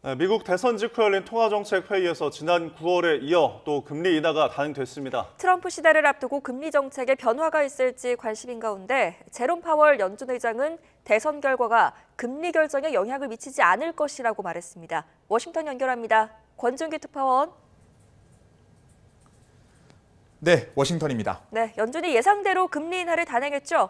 네, 미국 대선 직후 열린 통화정책회의에서 지난 9월에 이어 또 금리 인하가 단행됐습니다. 트럼프 시대를 앞두고 금리 정책에 변화가 있을지 관심인 가운데 제롬 파월 연준 의장은 대선 결과가 금리 결정에 영향을 미치지 않을 것이라고 말했습니다. 워싱턴 연결합니다. 권준기 특파원. 네, 워싱턴입니다. 네, 연준이 예상대로 금리 인하를 단행했죠?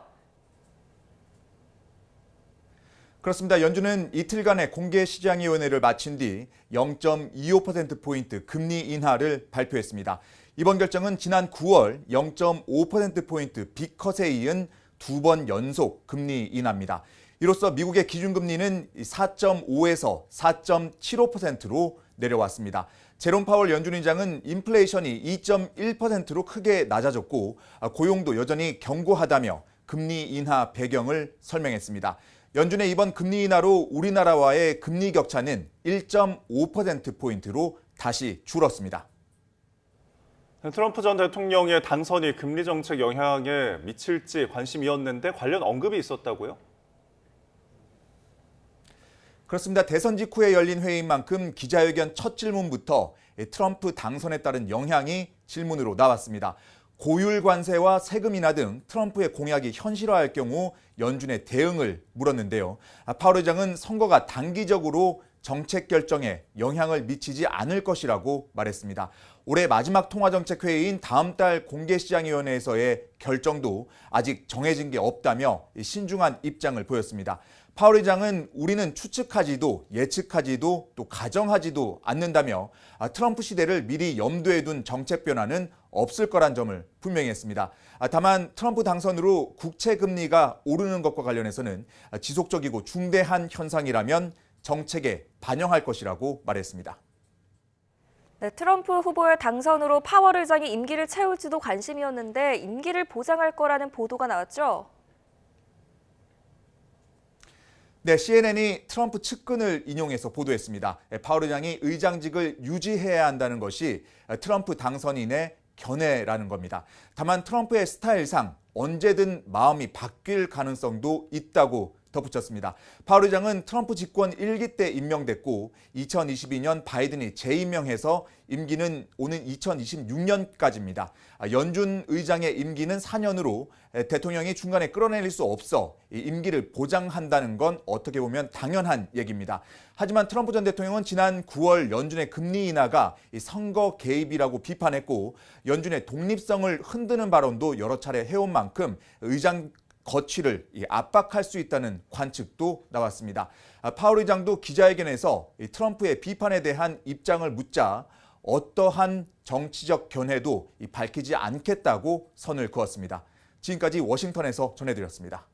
그렇습니다. 연준은 이틀간의 공개시장위원회를 마친 뒤 0.25%포인트 금리 인하를 발표했습니다. 이번 결정은 지난 9월 0.5%포인트 빅컷에 이은 두 번 연속 금리 인하입니다. 이로써 미국의 기준금리는 4.5에서 4.75%로 내려왔습니다. 제롬 파월 연준 의장은 인플레이션이 2.1%로 크게 낮아졌고 고용도 여전히 견고하다며 금리 인하 배경을 설명했습니다. 연준의 이번 금리 인하로 우리나라와의 금리 격차는 1.5%포인트로 다시 줄었습니다. 트럼프 전 대통령의 당선이 금리 정책 영향에 미칠지 관심이었는데 관련 언급이 있었다고요? 그렇습니다. 대선 직후에 열린 회의인 만큼 기자회견 첫 질문부터 트럼프 당선에 따른 영향이 질문으로 나왔습니다. 고율 관세와 세금 인하 등 트럼프의 공약이 현실화할 경우 연준의 대응을 물었는데요. 파월 의장은 선거가 단기적으로 정책 결정에 영향을 미치지 않을 것이라고 말했습니다. 올해 마지막 통화정책회의인 다음 달 공개시장위원회에서의 결정도 아직 정해진 게 없다며 신중한 입장을 보였습니다. 파월 의장은 우리는 추측하지도 예측하지도 또 가정하지도 않는다며 트럼프 시대를 미리 염두에 둔 정책 변화는 없을 거란 점을 분명히 했습니다. 다만 트럼프 당선으로 국채 금리가 오르는 것과 관련해서는 지속적이고 중대한 현상이라면 정책에 반영할 것이라고 말했습니다. 네, 트럼프 후보의 당선으로 파월 의장이 임기를 채울지도 관심이었는데 임기를 보장할 거라는 보도가 나왔죠? 네, CNN이 트럼프 측근을 인용해서 보도했습니다. 파월 의장이 의장직을 유지해야 한다는 것이 트럼프 당선인의 견해라는 겁니다. 다만 트럼프의 스타일상 언제든 마음이 바뀔 가능성도 있다고 덧붙였습니다. 파월 의장은 트럼프 집권 1기 때 임명됐고 2022년 바이든이 재임명해서 임기는 오는 2026년까지입니다. 연준 의장의 임기는 4년으로 대통령이 중간에 끌어내릴 수 없어 임기를 보장한다는 건 어떻게 보면 당연한 얘기입니다. 하지만 트럼프 전 대통령은 지난 9월 연준의 금리 인하가 선거 개입이라고 비판했고 연준의 독립성을 흔드는 발언도 여러 차례 해온 만큼 의장 거취를 압박할 수 있다는 관측도 나왔습니다. 파월 의장도 기자회견에서 트럼프의 비판에 대한 입장을 묻자 어떠한 정치적 견해도 밝히지 않겠다고 선을 그었습니다. 지금까지 워싱턴에서 전해드렸습니다.